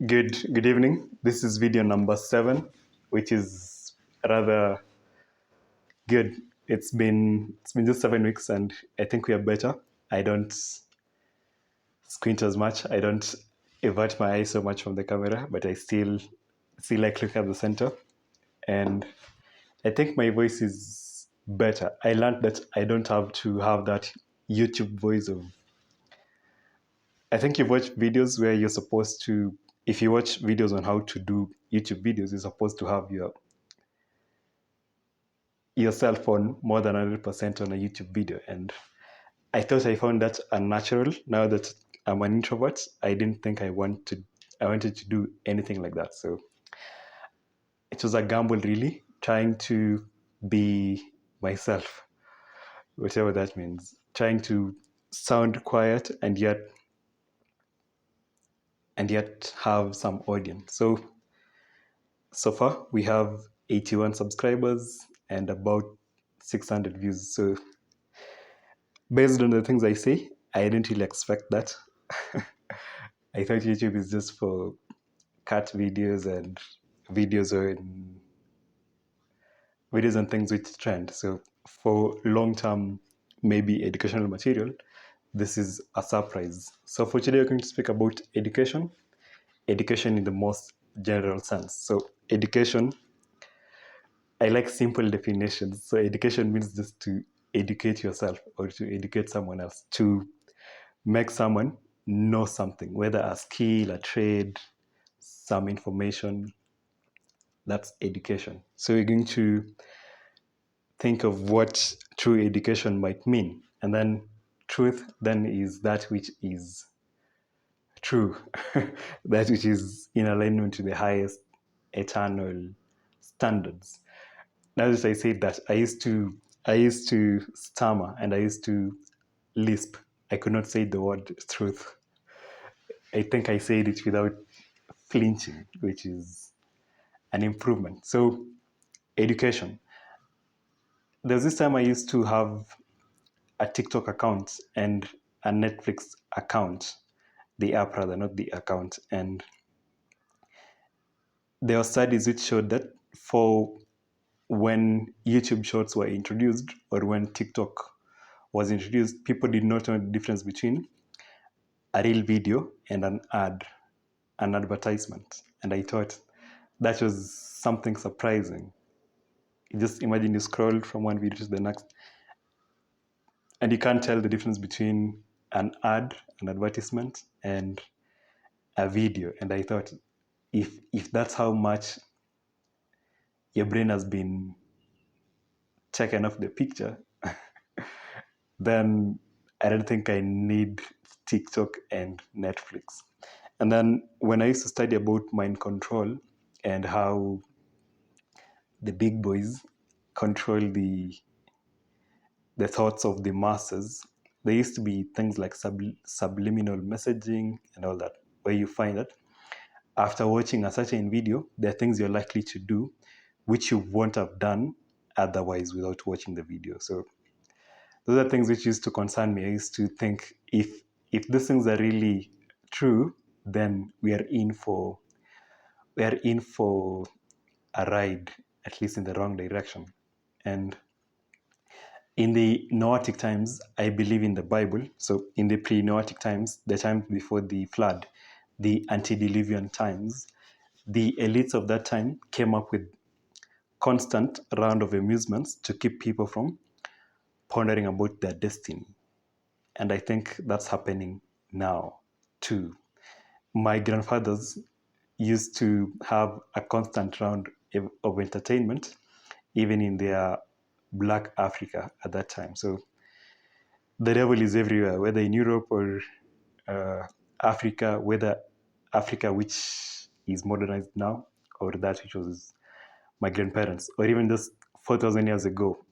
Good evening. This is video number 7, which is rather good. It's been just 7 weeks, and I think we are better. I don't squint as much. I don't avert my eyes so much from the camera, but I still like looking at the center. And I think my voice is better. I learned that I don't have to have that YouTube voice of. I think you've watched videos where you're supposed to. If you watch videos on how to do YouTube videos, you're supposed to have yourself on more than 100% on a YouTube video. And I thought I found that unnatural. Now that I'm an introvert, I didn't think I wanted to do anything like that. So it was a gamble, really, trying to be myself, whatever that means. Trying to sound quiet and yet have some audience. So far we have 81 subscribers and about 600 views. So based on the things I say, I didn't really expect that. I thought YouTube is just for cat videos and videos on videos and things which trend. So for long-term, maybe educational material, this is a surprise. So for today, we're going to speak about education in the most general sense. So education, I like simple definitions. So education means just to educate yourself or to educate someone else, to make someone know something, whether a skill, a trade, some information. That's education. So we're going to think of what true education might mean. And then truth then is that which is true, that which is in alignment to the highest eternal standards. Now that I said that, I used to stammer and I used to lisp. I could not say the word truth. I think I said it without flinching, which is an improvement. So, education. There's this time I used to have a TikTok account and a Netflix account, the app rather, not the account. And there were studies which showed that for when YouTube Shorts were introduced or when TikTok was introduced, people did not know the difference between a real video and an advertisement. And I thought that was something surprising. Just imagine you scroll from one video to the next and you can't tell the difference between an advertisement, and a video. And I thought, if that's how much your brain has been taken off the picture, then I don't think I need TikTok and Netflix. And then when I used to study about mind control and how the big boys control the thoughts of the masses, there used to be things like subliminal messaging and all that, where you find that after watching a certain video, there are things you're likely to do which you won't have done otherwise without watching the video. So those are things which used to concern me. I used to think, if these things are really true, then we are in for a ride, at least in the wrong direction. And in the Noahic times, I believe in the Bible. So in the pre-Noahic times, the time before the flood, the antediluvian times, the elites of that time came up with constant round of amusements to keep people from pondering about their destiny. And I think that's happening now too. My grandfathers used to have a constant round of entertainment, even in their Black Africa at that time. So the devil is everywhere, whether in Europe or uh, Africa, whether Africa which is modernized now, or that which was my grandparents, or even just 4,000 years ago,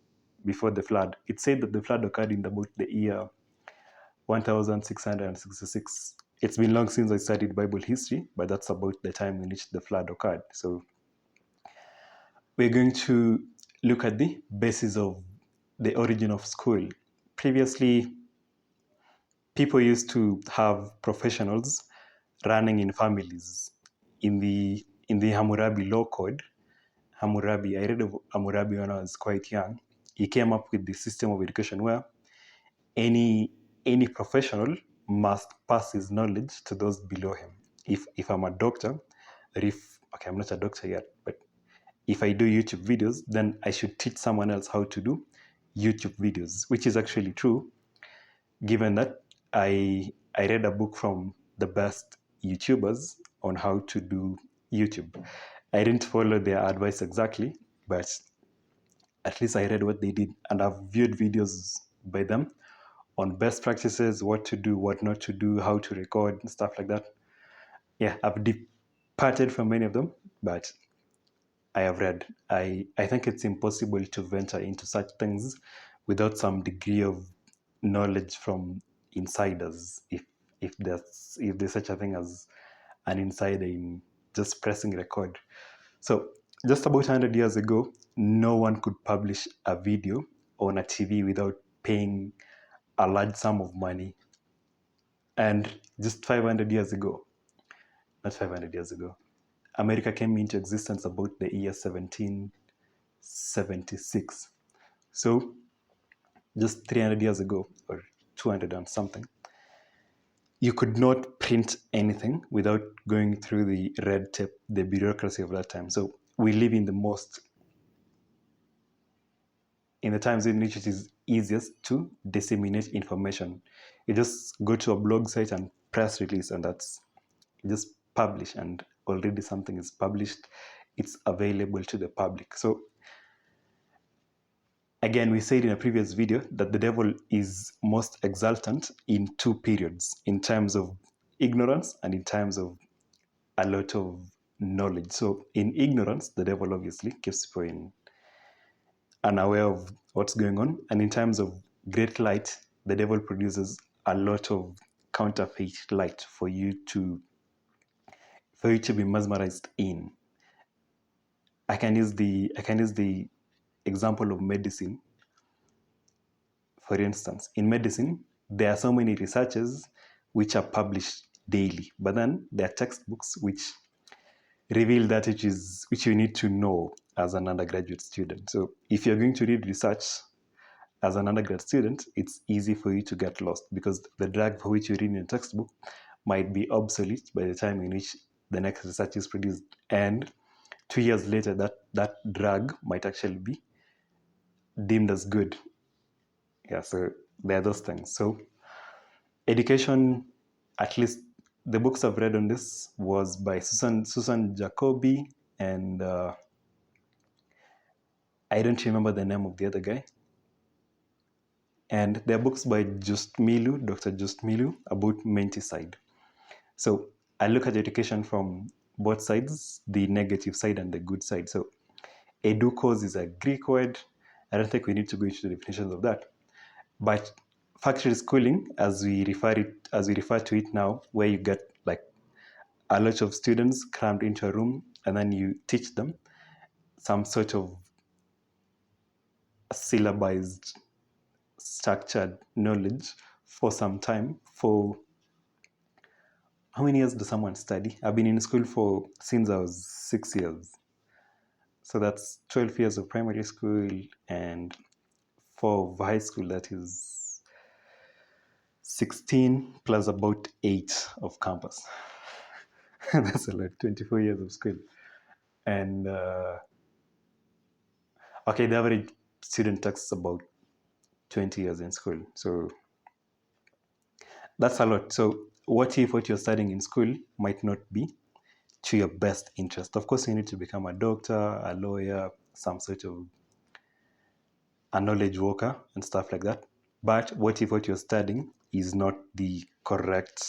before the flood. It said that the flood occurred in about the year 1666. It's been long since I studied Bible history, but that's about the time in which the flood occurred. So we're going to look at the basis of the origin of school. Previously, people used to have professionals running in families. in the Hammurabi law code, Hammurabi, I read of Hammurabi when I was quite young. He came up with the system of education where any professional must pass his knowledge to those below him. If I'm a doctor, or if okay, I'm not a doctor yet, but if I do YouTube videos, then I should teach someone else how to do YouTube videos, which is actually true, given that I read a book from the best YouTubers on how to do YouTube. I didn't follow their advice exactly, but at least I read what they did, and I've viewed videos by them on best practices, what to do, what not to do, how to record, and stuff like that. Yeah, I've departed from many of them, but I have read. I think it's impossible to venture into such things without some degree of knowledge from insiders, if there's such a thing as an insider in just pressing record. So just about 100 years ago, no one could publish a video on a TV without paying a large sum of money. And just 500 years ago, not 500 years ago, America came into existence about the year 1776. So just 300 years ago, or 200 and something, you could not print anything without going through the red tape, the bureaucracy of that time. So we live in the times in which it is easiest to disseminate information. You just go to a blog site and press release, and that's just publish, and already something is published. It's available to the public. So again, we said in a previous video that the devil is most exultant in two periods, in terms of ignorance and in terms of a lot of knowledge. So in ignorance, the devil obviously keeps people unaware of what's going on. And in terms of great light, the devil produces a lot of counterfeit light for you to be mesmerized in. I can use the example of medicine. For instance, in medicine, there are so many researches which are published daily, but then there are textbooks which reveal that which you need to know as an undergraduate student. So if you're going to read research as an undergrad student, it's easy for you to get lost because the drug for which you read in a textbook might be obsolete by the time in which the next research is produced. And 2 years later, that drug might actually be deemed as good. Yeah, so there are those things. So education, at least the books I've read on this was by Susan Jacoby, and I don't remember the name of the other guy. And there are books by Dr. Just Milu, about menticide. So I look at education from both sides, the negative side and the good side. So educause is a Greek word. I don't think we need to go into the definitions of that. But factory schooling, as we refer to it now, where you get like a lot of students crammed into a room and then you teach them some sort of syllabized, structured knowledge for some time. For how many years does someone study? I've been in school since I was 6 years. So that's 12 years of primary school and 4 of high school. That is 16 plus about 8 of campus. That's like 24 years of school. And okay, the average student takes about 20 years in school. So that's a lot. So what if what you're studying in school might not be to your best interest? Of course, you need to become a doctor, a lawyer, some sort of a knowledge worker and stuff like that. But what if what you're studying is not the correct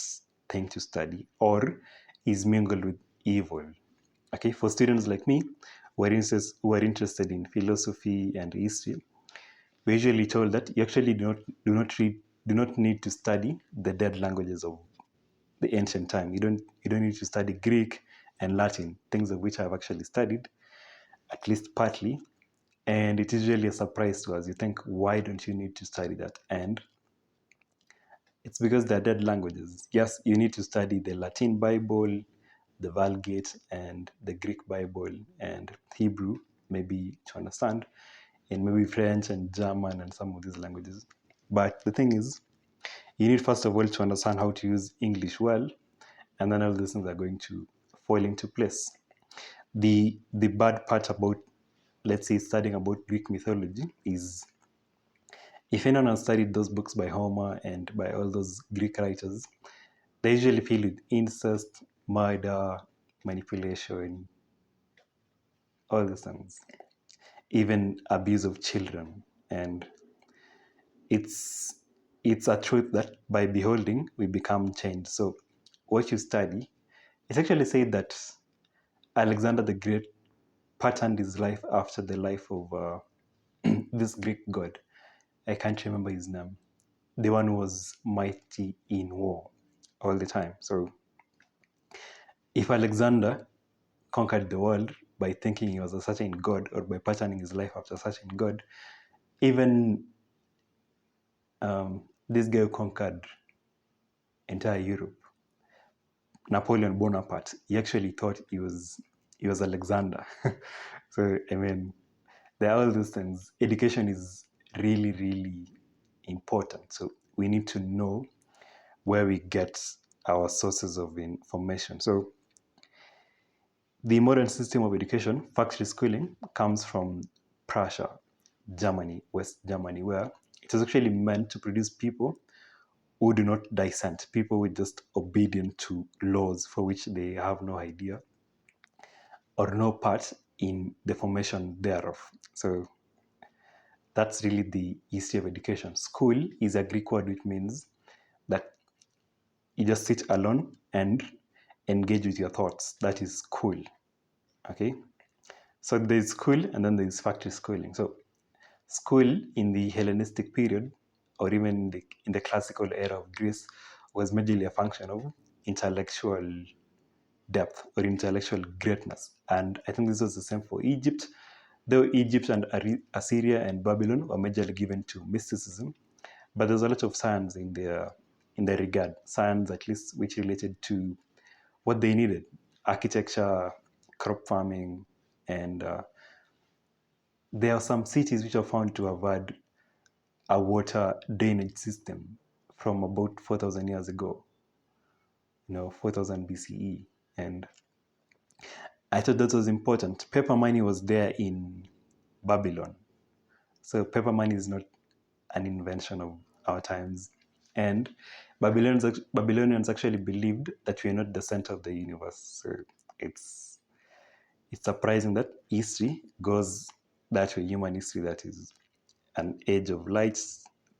thing to study or is mingled with evil? Okay, for students like me who are interested in philosophy and history, we're usually told that you actually do not need to study the dead languages of the ancient time. You don't need to study Greek and Latin, things of which I've actually studied, at least partly. And it is really a surprise to us. You think, why don't you need to study that? And it's because they're dead languages. Yes, you need to study the Latin Bible, the Vulgate and the Greek Bible and Hebrew, maybe to understand, and maybe French and German and some of these languages. But the thing is, you need first of all to understand how to use English well, and then all these things are going to fall into place. The bad part about, let's say, studying about Greek mythology is, if anyone has studied those books by Homer and by all those Greek writers, they usually filled with incest, murder, manipulation, all these things, even abuse of children. And it's a truth that by beholding we become changed. So what you study, it's actually said that Alexander the Great patterned his life after the life of this Greek god. I can't remember his name. The one who was mighty in war all the time. So if Alexander conquered the world by thinking he was a certain god or by patterning his life after a certain god, even this guy who conquered entire Europe, Napoleon Bonaparte, he actually thought he was Alexander. So I mean, there are all those things. Education is really, really important. So we need to know where we get our sources of information. So the modern system of education, factory schooling, comes from Prussia, Germany, West Germany, where it is actually meant to produce people who do not dissent, people who are just obedient to laws for which they have no idea or no part in the formation thereof. So that's really the history of education. School is a Greek word which means that you just sit alone and engage with your thoughts. That is school. Okay? So there's school and then there's factory schooling. So school in the Hellenistic period, or even in the classical era of Greece, was majorly a function of intellectual depth or intellectual greatness. And I think this was the same for Egypt, though Egypt and Assyria and Babylon were majorly given to mysticism, but there's a lot of science in their regard, science at least which related to what they needed, architecture, crop farming, and there are some cities which are found to have had a water drainage system from about 4,000 years ago, 4,000 BCE. And I thought that was important. Paper money was there in Babylon. So paper money is not an invention of our times. And Babylonians actually believed that we are not the center of the universe. So it's surprising that history goes that way, human history, that is an age of light,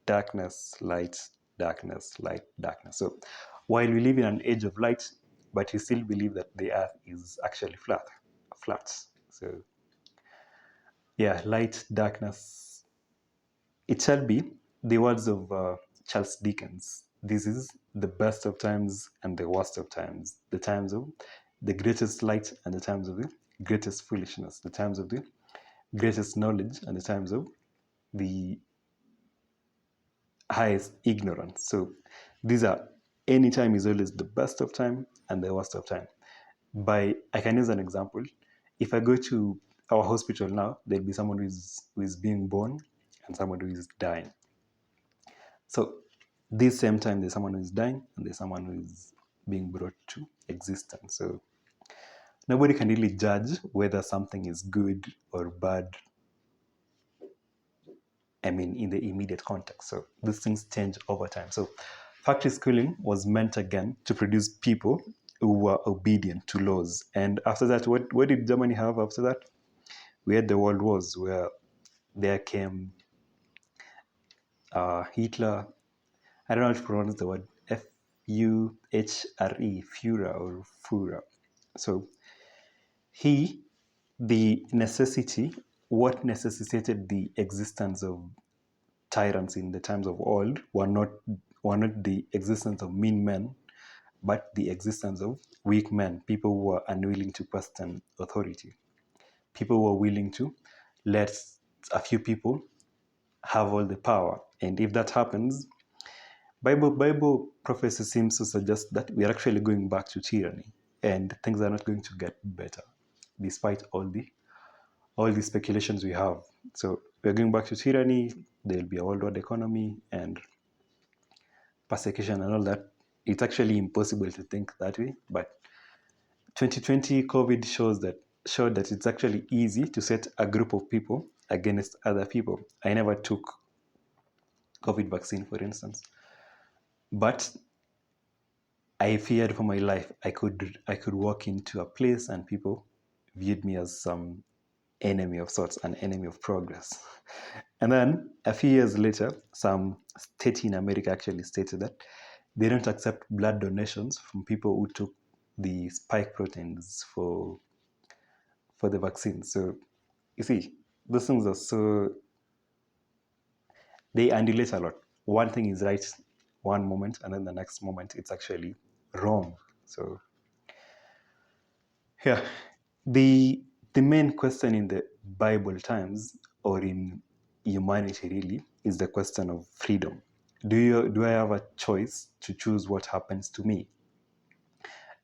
darkness, light, darkness, light, darkness. So while we live in an age of light, but we still believe that the earth is actually flat. So yeah, light, darkness. It shall be the words of Charles Dickens. This is the best of times and the worst of times. The times of the greatest light and the times of the greatest foolishness. The times of the greatest knowledge and the times of the highest ignorance. So these are, any time is always the best of time and the worst of time. I can use an example. If I go to our hospital now, there'll be someone who is being born and someone who is dying. So this same time, there's someone who is dying and there's someone who is being brought to existence. So nobody can really judge whether something is good or bad, in the immediate context. So these things change over time. So factory schooling was meant again to produce people who were obedient to laws. And after that, what did Germany have after that? We had the World Wars, where there came Hitler. I don't know how to pronounce the word, Fuhre, Führer or Führer. So what necessitated the existence of tyrants in the times of old were not the existence of mean men, but the existence of weak men, people who were unwilling to question authority, people who were willing to let a few people have all the power. And if that happens, Bible prophecy seems to suggest that we are actually going back to tyranny. and things are not going to get better, despite all the speculations we have. So we're going back to tyranny. There'll be a worldwide economy and persecution and all that. It's actually impossible to think that way, but 2020 COVID showed that it's actually easy to set a group of people against other people. I never took COVID vaccine, for instance, but I feared for my life. I could walk into a place and people viewed me as some enemy of sorts, an enemy of progress. And then a few years later, some state in America actually stated that they don't accept blood donations from people who took the spike proteins for the vaccine. So you see, those things are they undulate a lot. One thing is right one moment, and then the next moment it's actually wrong. So yeah, the main question in the Bible times or in humanity really is the question of freedom. Do I have a choice to choose what happens to me?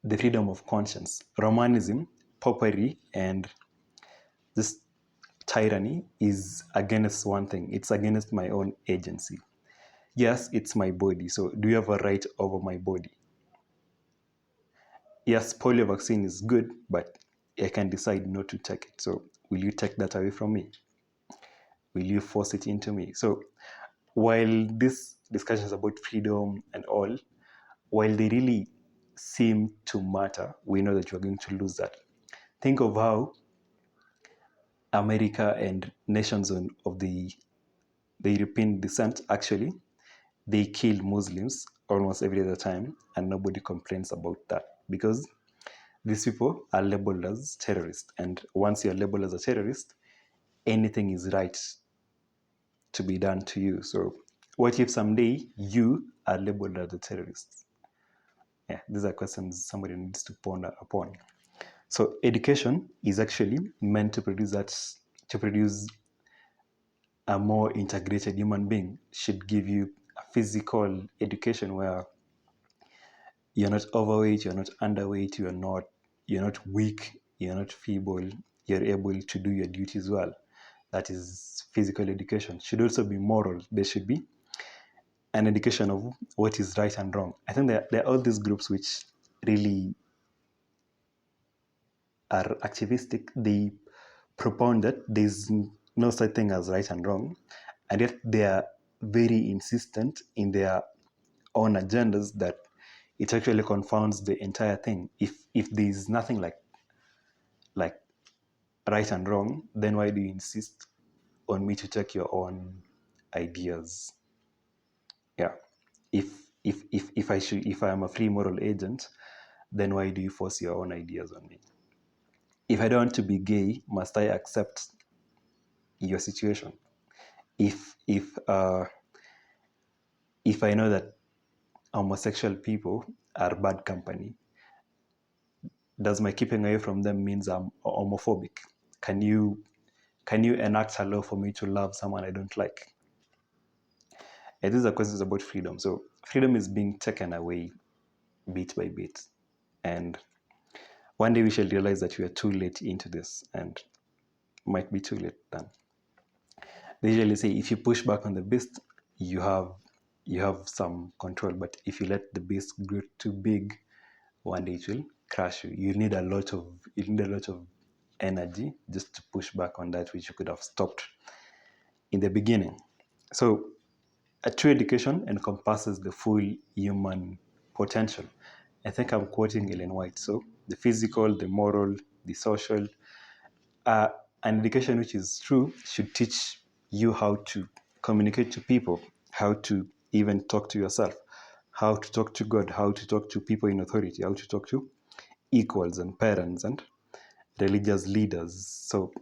The freedom of conscience. Romanism, popery, and this tyranny is against one thing. It's against my own agency. Yes, it's my body. So do you have a right over my body? Yes, polio vaccine is good, but I can decide not to take it. So will you take that away from me? Will you force it into me? So while this discussions about freedom and all, while they really seem to matter, we know that you're going to lose that. Think of how America and nations of the European descent actually they kill Muslims almost every other time, and nobody complains about that because these people are labeled as terrorists. And once you're labeled as a terrorist, anything is right to be done to you. So what if someday you are labeled as a terrorist? Yeah, these are questions somebody needs to ponder upon. So education is actually meant to produce a more integrated human being. Should give you a physical education where you're not overweight, you're not underweight, you're not weak, you're not feeble, you're able to do your duties well. That is physical education. Should also be moral. There should be an education of what is right and wrong. I think there are all these groups which really are activistic. They propound that there's no such thing as right and wrong, and yet they are very insistent in their own agendas that it actually confounds the entire thing. If there's nothing like right and wrong, then why do you insist on me to take your own ideas? Yeah. If I am a free moral agent, then why do you force your own ideas on me? If I don't want to be gay, must I accept your situation? If if I know that homosexual people are bad company, does my keeping away from them means I'm homophobic? Can you enact a law for me to love someone I don't like? And these are questions about freedom. So freedom is being taken away bit by bit. And one day we shall realize that we are too late into this and might be too late then. They usually say if you push back on the beast, you have some control. But if you let the beast grow too big, one day it will crush you. You need a lot of energy just to push back on that which you could have stopped in the beginning. So a true education encompasses the full human potential. I think I'm quoting Ellen White. So the physical, the moral, the social. An education which is true should teach you how to communicate to people, how to even talk to yourself, how to talk to God, how to talk to people in authority, how to talk to equals and parents and religious leaders. So,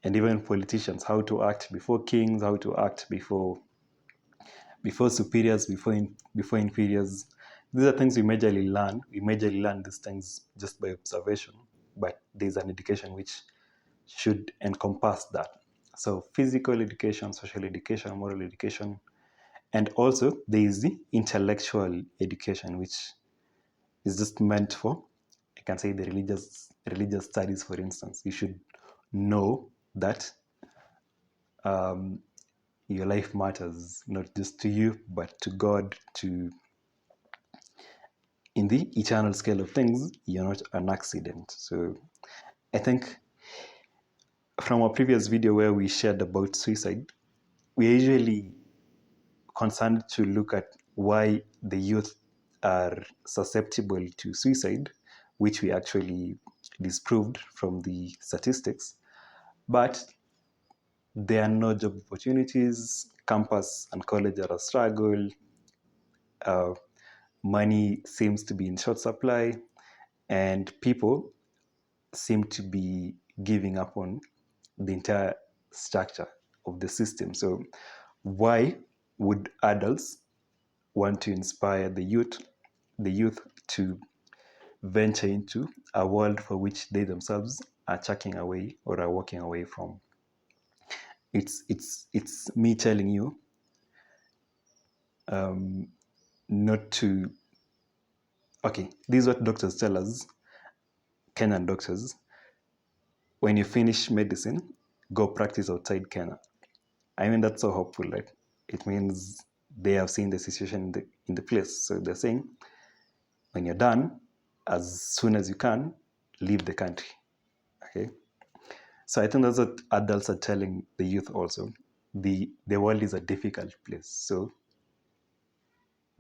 and even politicians, how to act before kings, how to act before superiors, before inferiors. These are things we majorly learn. We majorly learn these things just by observation, but there's an education which should encompass that. So physical education, social education, moral education, and also there is the intellectual education, which is just meant for can say the religious studies, for instance. You should know that your life matters not just to you, but to God. To in the eternal scale of things, you're not an accident. So I think from our previous video where we shared about suicide, we usually concerned to look at why the youth are susceptible to suicide, which we actually disproved from the statistics. But there are no job opportunities, campus and college are a struggle, money seems to be in short supply, and people seem to be giving up on the entire structure of the system. So why would adults want to inspire the youth to venture into a world for which they themselves are chucking away or are walking away from? It's me telling you not to. Okay, this is what doctors tell us, Kenyan doctors. When you finish medicine, go practice outside Kenya. I mean, that's so hopeful, right? It means they have seen the situation in the place. So they're saying, when you're done, as soon as you can, leave the country. Okay. So I think that's what adults are telling the youth also. The world is a difficult place. So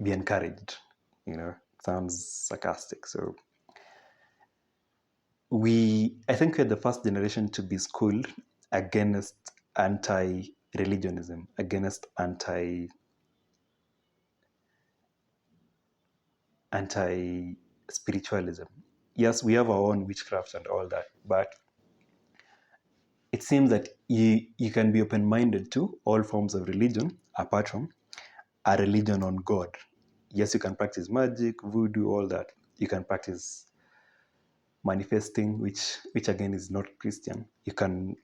be encouraged. Sounds sarcastic. So I think we're the first generation to be schooled against anti-religionism, against anti-spiritualism. Yes, we have our own witchcraft and all that, but it seems that you can be open-minded to all forms of religion apart from a religion on God. Yes, you can practice magic, voodoo, all that. You can practice manifesting, which again is not Christian. You can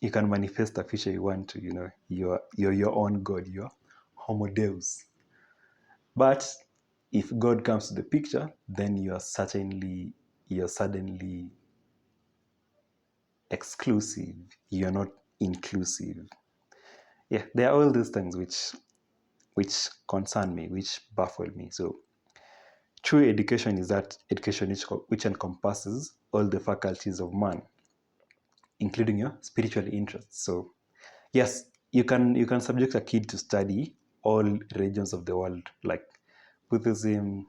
manifest a future you want to. You're your own God. You're Homo Deus. But if God comes to the picture, then you're suddenly exclusive. You're not inclusive. Yeah, there are all these things which concern me, which baffle me. So true education is that education which encompasses all the faculties of man, including your spiritual interests. So yes, you can subject a kid to study all religions of the world, like Buddhism,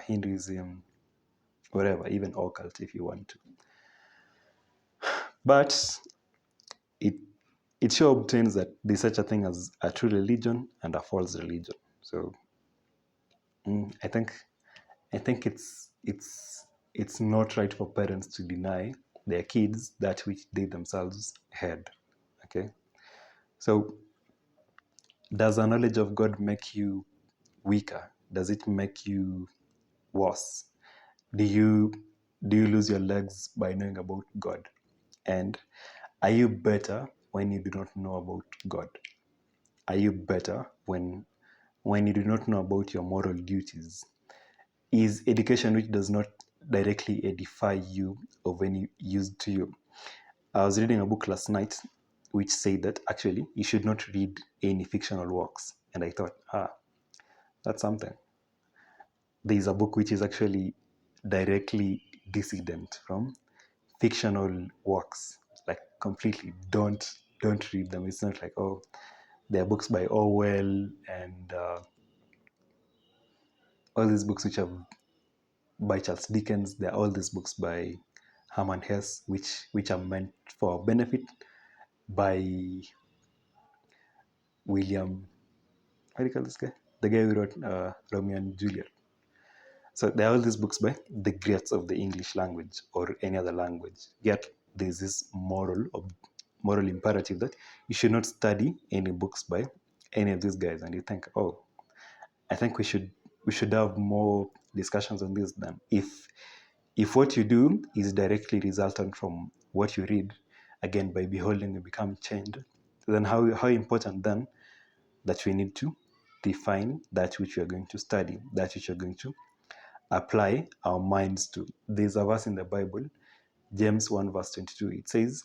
Hinduism, whatever, even occult if you want to. But it sure obtains that there's such a thing as a true religion and a false religion. So I think it's not right for parents to deny their kids that which they themselves had. Okay, so does a knowledge of God make you weaker? Does it make you worse? Do you lose your legs by knowing about God? And are you better when you do not know about God? Are you better when you do not know about your moral duties? Is education which does not directly edify you of any use to you? I was reading a book last night which said that actually you should not read any fictional works. And I thought, that's something. There's a book which is actually directly dissident from fictional works. Like completely don't read them. It's not like, oh, there are books by Orwell and all these books which are by Charles Dickens. There are all these books by Herman Hesse which are meant for benefit, by William, how do you call this guy? The guy who wrote Romeo and Juliet. So there are all these books by the greats of the English language or any other language. Yet there's this moral imperative that you should not study any books by any of these guys. And you think, oh, I think we should have more discussions on this. Than if what you do is directly resultant from what you read, again, by beholding you become changed, then how important then that we need to define that which we are going to study, that which we are going to apply our minds to. There's a verse in the Bible, James 1 verse 22. It says,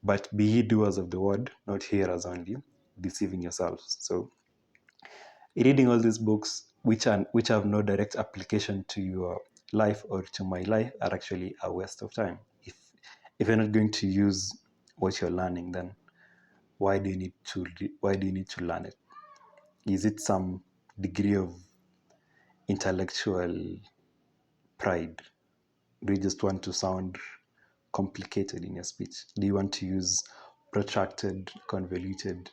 "But be ye doers of the word, not hearers only, deceiving yourselves." So reading all these books which have no direct application to your life or to my life are actually a waste of time. If you're not going to use what you're learning, then why do you need to learn it? Is it some degree of intellectual pride? Do you just want to sound complicated in your speech? Do you want to use protracted, convoluted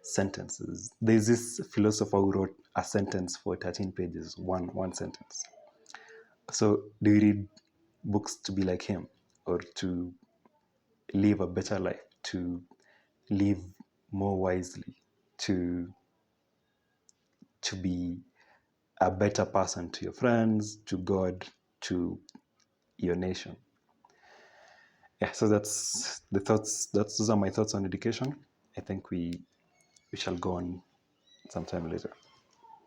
sentences? There's this philosopher who wrote a sentence for 13 pages, one sentence. So do you read books to be like him, or to live a better life, to live more wisely, to be a better person to your friends, to God, to your nation? Yeah, so that's the thoughts. Those are my thoughts on education. I think we shall go on sometime later.